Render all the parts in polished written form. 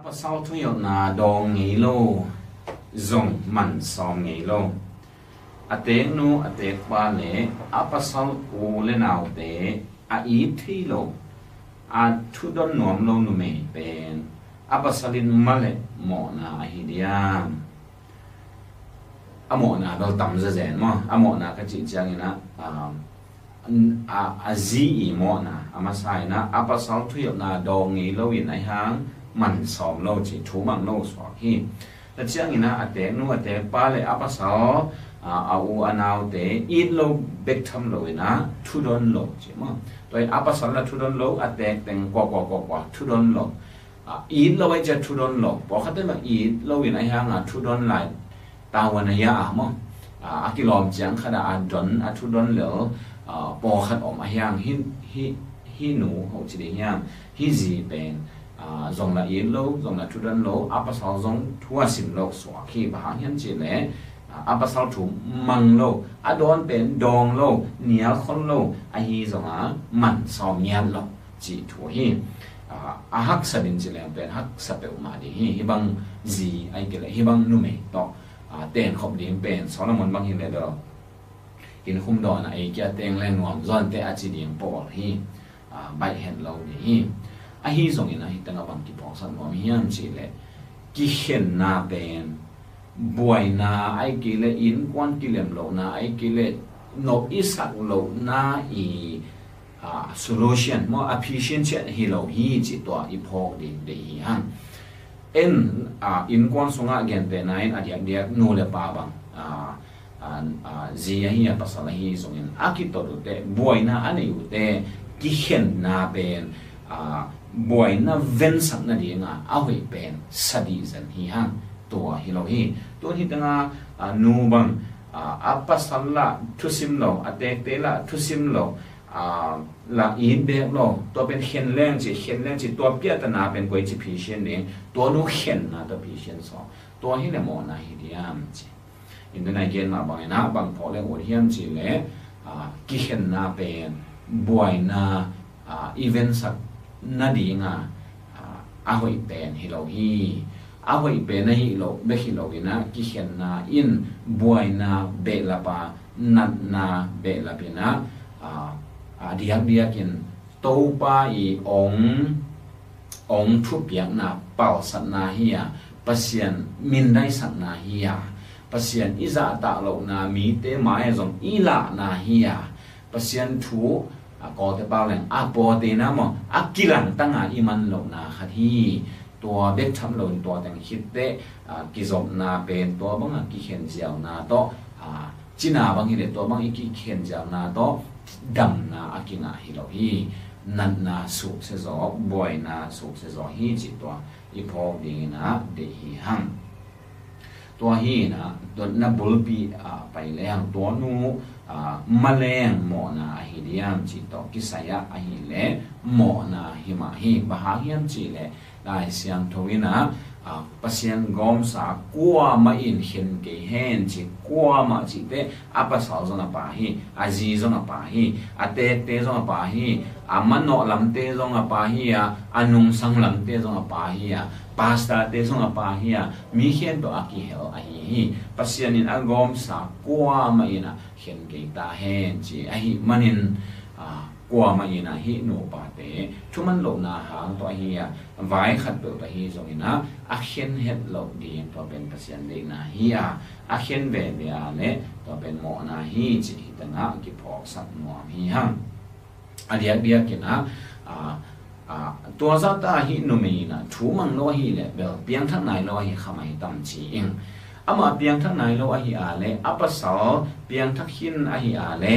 apa sau thu yo na dong ngei lo zong man som ngei lo atek nu atek pa le apa sau u le nau te a i thi lo a thu don nom lo nu me pen apa salin male mo na hi dia amo na do tam za zen mo amo na ka chi chang ina a zi i mo na ama sai na apa sau thu yo na dong ngei lo in ai hang man som lo chi thu mang lo so hi la chiang ina ate nu ate pa le apa sao a u anau te it lo bek tham lo ina thu don lo chi mo toi apa sao la thu don lo ate teng kwa thu don lo it lo ai cha thu don lo bo khat ma it lo in ai hang a thu don lai ta wan ya mo a ki lom chiang khada a don a thu don lo bo khat om a hang hi nu ho chi de hang hi ji pen dòng là yến lâu dòng là thu đơn lâu apa sao dòng thua sim lâu xóa khi bà hàng hiện chỉ lẽ apa sao thu măng lâu đón bên đòn lâu nia khôn lâu hi dòng mặn sao nhàn lâu chỉ thua hi hắc sa din chỉ lẽ bên hắc sa bèo mà đi hi bằng gì ai kể lại hi bằng nu mày to tên khom điểm bên sáu năm bằng hi lẽ đó in khum đòn ai kia tên lên ngom zon te chỉ điểm bỏ hi bài hẹn lâu đi hi hi zong ina hi tanga bang ki pong san mo hiam chi le ki hen na ben boy na ai ki le in kwan ki lem lo na ai ki le no isak lo na i solution mo efficient hi lo hi chi to i phok din de hi han en in kwan songa gen pe nine adiak dia no le pa bang zia hi pa sala hi zong in akito te boy na ani u te ki hen na ben boy na ven sak na di nga awi pen sadi zan hi hang to hi lo hi to hi tanga nu bang apa salla thusim lo atek te la thusim lo la in be lo to pen hen leng chi to pia ta na pen koi chi phisen ne to nu hen na ta phisen so to hi le mo na hi diam chi in the night gen ma bang na bang pho le or hiam chi le ki hen na pen boy na event sak na di nga ahoy pen hi lo hi ahoy pen na hi lo be hi lo ina ki hen na in boy na be la pa nat na be la pina diak in to pa i ong thu piak na pau sat na hi ya pasien min dai sat na hi ya pasien iza ta lo na mi te mai zong ila na hi ya pasien thu có thể bao lần bỏ tiền nào mà kilang tăng iman lo na khát hi tua biết thăm lo tua tăng hit te ki zom na pen tua bang ki khen jiao na to china bang hi tua bang ki khen jiao na to dam na akinga hi lo hi nan na su se zo boy na su se zo hi chi tua i pho ding na de hi hang tua hi na to na bulpi pai le hang tua nu maleng mo na hi diam chi to ki saya hi le mo na hi ma hi ba ha hiam chi le dai siang thowina pasien gom sa kwa ma in hin ke hen chi kwa ma chi te apa sa zo na pa hi aji zo na pa hi ate te zo na pa hi amano lam te zo na pa hi anung sang lam te zo na pa hi pasta te zo na pa hi mi hen to aki hel hi pasien in agom sa kwa ma ina hen ke ta hen chi hi manin qua mà ina hi no pa te thuman lo na hang to hi vai khat pe ta hi zong ina khen het lo di to pen pasien le na hi khen ve ve le to pen mo na hi chi ta na ki phok sat mo hi hang adia bia kina tua za ta hi no me na thu mang lo hi le bel piang thang nai lo hi khamai tam chi ing ama piang thang nai lo hi le apa sa piang thak hin hi le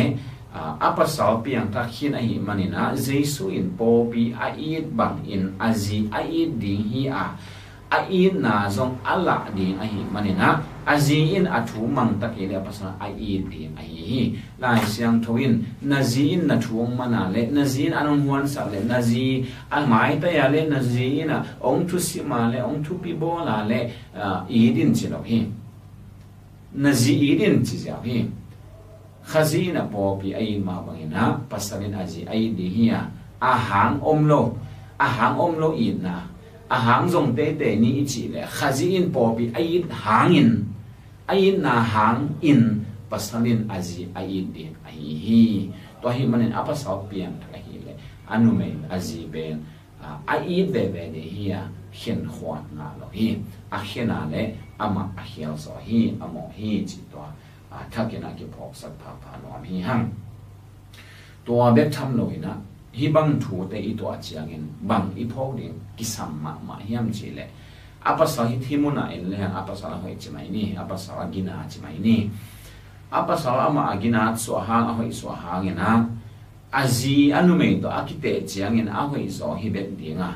apa sao piang ta khin ai manina jesu in po pi ait bang in azi ait ding hi ait na zong ala ding ai manina azi in athu mang ta ke le apa sa ait ding ai hi lai siang thoin nazin na thuang mana le nazin anong huan sa le nazi al mai ta ya le nazina ong thu si ma le ong thu pi bo la le idin chi lo hi nazi idin chi ja hi khazina popi ai ma bangina pasalin aji ai di hiya ahang omlo ina a hang zong te te ni chi le khazi in popi ai hangin ai na hang in pasalin azi ai de ai hi to hi manin apasal pian thla hi le anu me azi ben ai ve ve de hi a hian khwan nga lo hi a hiana le ama a hial so hi amo hi chi to thakena ki phok sak pha pha no hi hang to be tham lo ina hi bang thu te I to chiangin bang I phok ding kisam ma hiam chi le apasal hi thimuna in le apasal hoi chi mai ni apasal agina chi mai ni apasal ama agina so hang a hoi so hangena azi anu me to akite chiangin a hoi so hi bet dinga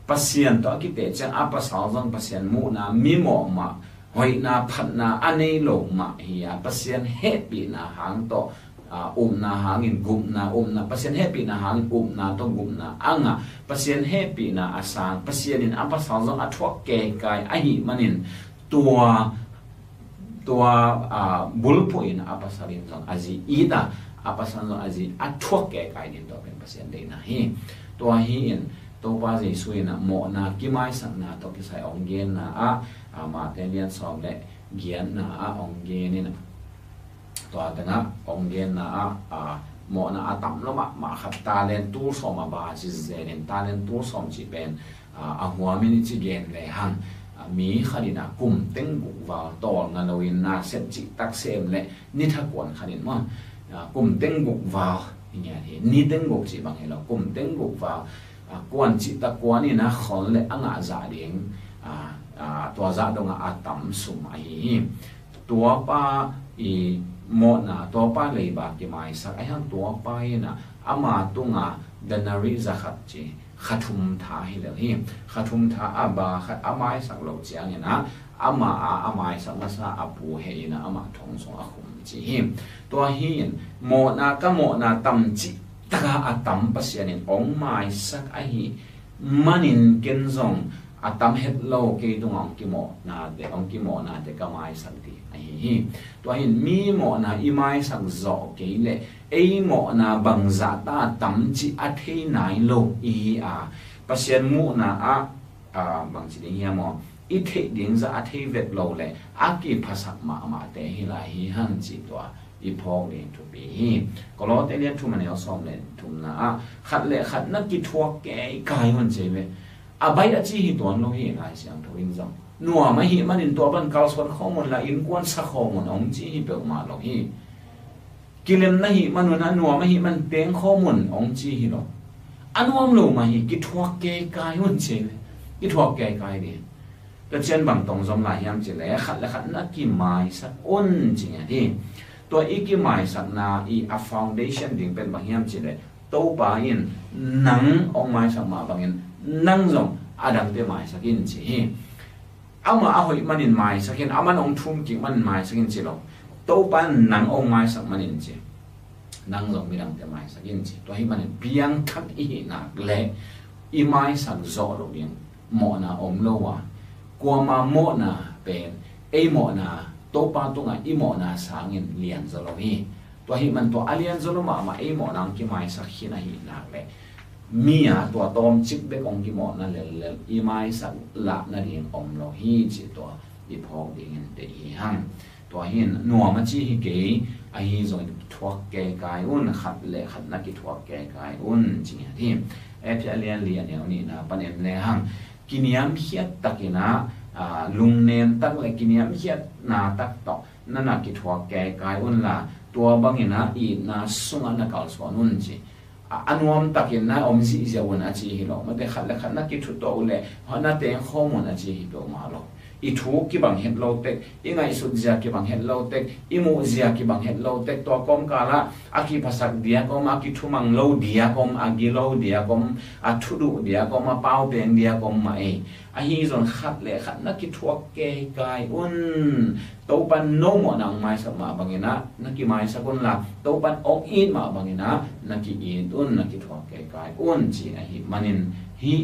pasien to akite chang apasal jang pasien mu na mi mo ma hoi na phat na anei lo ma hi a pasien happy na hang to na hangin gum na pasien happy na hang na to gum na anga pasien happy na asang pasien in apasal jang athok ke kai ahi manin tua bulpo in apasalin jang azi ida apasal jang azi athok ke kai din to pen pasien de na hi tua hi in to pa ji sui na mo na ki mai sang na to ki sai ong gen na ma ten lian som le gian na ong gen ni na to atanga ong gen na mo na atam lo ma khat talent tu som ba chi zen talent tu som chi pen a huwa mi ni chi gen le hang mi khalina kum teng bu wa tol nga loin na set chi tak sem le ni tha kon khalin ma kum teng bu wa nya hi ni teng bu chi bang helo kum teng bu wa quan chỉ ta quan ni na khol le anga za ding tua za dong atam sum ai tua pa I mo na tua pa le ba ki mai sa ai hang tua pa na ama tunga danari zakhat chi khathum tha hi le hi khathum tha aba khat amai sak lo chiang na ama amai sak ma sa apu he na ama thong song a khum chi hi tua hi mo na ka mo na tam chi taka atam pasianin ong mai sak ahi manin kenzong atam het lo ke tung ong ki mo na de ka mai sak ti ahi to hin mi mo na I mai sak zo ke le ei mo na bang za ta tam chi a the nai lo I pasian mu na bang chi ding ya mo I the ding za a the vet lo le a ki phasak ma te hi la hi han chi to I phok le to be ko lo te lian thu man el som le thum na khat le khat na ki thuak ke kai man che me a bai a chi hi ton lo hi ngai siang tho in zong nuwa ma hi manin to ban kal sot khomon la in kwan sa khomon ong chi hi pe ma lo hi kilem na hi manuna nuwa ma hi man teng khomon ong chi hi lo anuam lo ma hi ki thuak ke kai man che me ki thuak ke kai de ta chen bang tong zom la hiam che le khat na ki mai sa on chi ya hiตัวอีกหมายสักนาอีa foundation ดิ่งเป็นบางอย่างจีเลยโตป่าอินนังองหมายสักมาบางอย่างนังจงอาดังเตหมายสักอินจีเอามาเอาหอยมันอินหมายสักอินเอามันองทุ่มกิ่งมันหมายสักอินจีหรอกโตป่านังองหมายสักมันอินจีนังจงมีดังเตหมายสักอินจีตัวให้มันเบียงทักอีนักเละอีหมายสักโจโรเบียงหมอนาองโลวะกัวมาหมอนาเป็นไอหมอนาโตปาตุงอีโมนาสางินเลียนซโลฮีตัวหิมันตัวอเลียนซโลมาอีโมนังกิไมสักหินาหินักเลยมีตัวตอมจิกเบกองกิโมนั่นเลยอีไมสักละนั่นเองอมโลฮีจิตัวอีพอกดิ่งเดียหังตัวหินนัวมันจีฮิเกยไอฮิจงทัวแก่กายอุ่นขัดเละขัดนักกิทัวแก่กายอุ่นจริงที่เอฟเลียนเนี่ยนี่นะปันเอ็มเลยหังกินยามเฮียตะกินะลุงเนมตักเลยกินยามเฮียนาตักต่อนั่นนักกิทัวแก่กายอุ่นละตัวบางนะอีน่าสุงนักเอาสวนุ่นจีอันวมตักนะอมซีเจวันอาชีฮิโลมันแต่ขัดและขัดนักกิทุตโตเลยเพราะนั่นแต่ข้อมูลอาชีฮิโลมาโลอีทูกิบังเฮดโลเต็กอีไงสุดเจียกิบังเฮดโลเต็กอีมูเจียกิบังเฮดโลเต็กตัวกอมกาละอากิภาษาเดียกอมอากิทุมังโลเดียกอมอากิโลเดียกอมอาทุดุเดียกอมอาเป้าเป็นเดียกอมมาอาฮีจนขัดเลยขัดนักกิทัวเกยกายอุ่นโตปันโนมนังไม้สมาบังเงินะนักกิไม้สกุลละโตปันอกอีนมาบังเงินะนักกิอีนอุ่นนักกิทัวเกยกายอุ่นจีอาฮีมันินฮี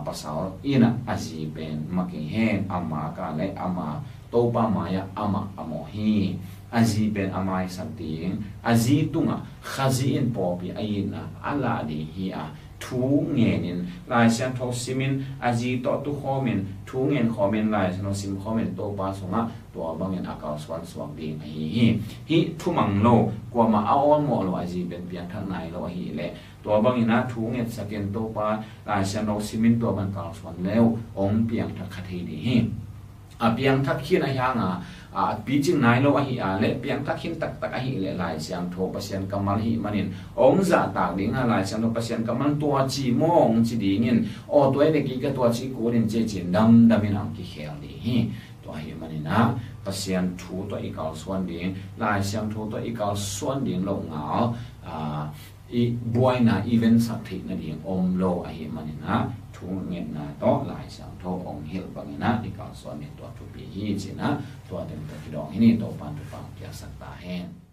pasal ina aji ben making hen ama ka le ama topa maya ama amohi aji ben amai santing aji tunga khazi in popi aina ala di hi a thu ngenin lai sian tho simin aji to tu khomin thu ngen khomin lai sian sim khomin to pa songa to bangin akal swan swang ding hi thu mang lo kwa ma aon mo lo aji ben pian thang nai lo hi le to bangin na thu nget saken to pa lai sian no simin to ban kal swan leo ong piang thak khathei di hi a piang thak khin a hanga pi ching nai lo a hi a le piang thak khin tak tak a hi le lai siang tho pasien kamal hi manin ong za tak ding a lai siang tho pasien kamal to chi mong chi dingin o toy le ki ka to chi ko rin che chin dam damin ang ki khel di hi to hi manina pasien thu to i kal swan ding lai siang tho to i kal swan ding lo ngao i buaina event sak thik na ding om lo a hi manina thu ngen na to lai siang tho ong hil bangina i kal swan ni to thu pi hi china to den ta ki dong hi ni to pan tu pang kya sak ta hen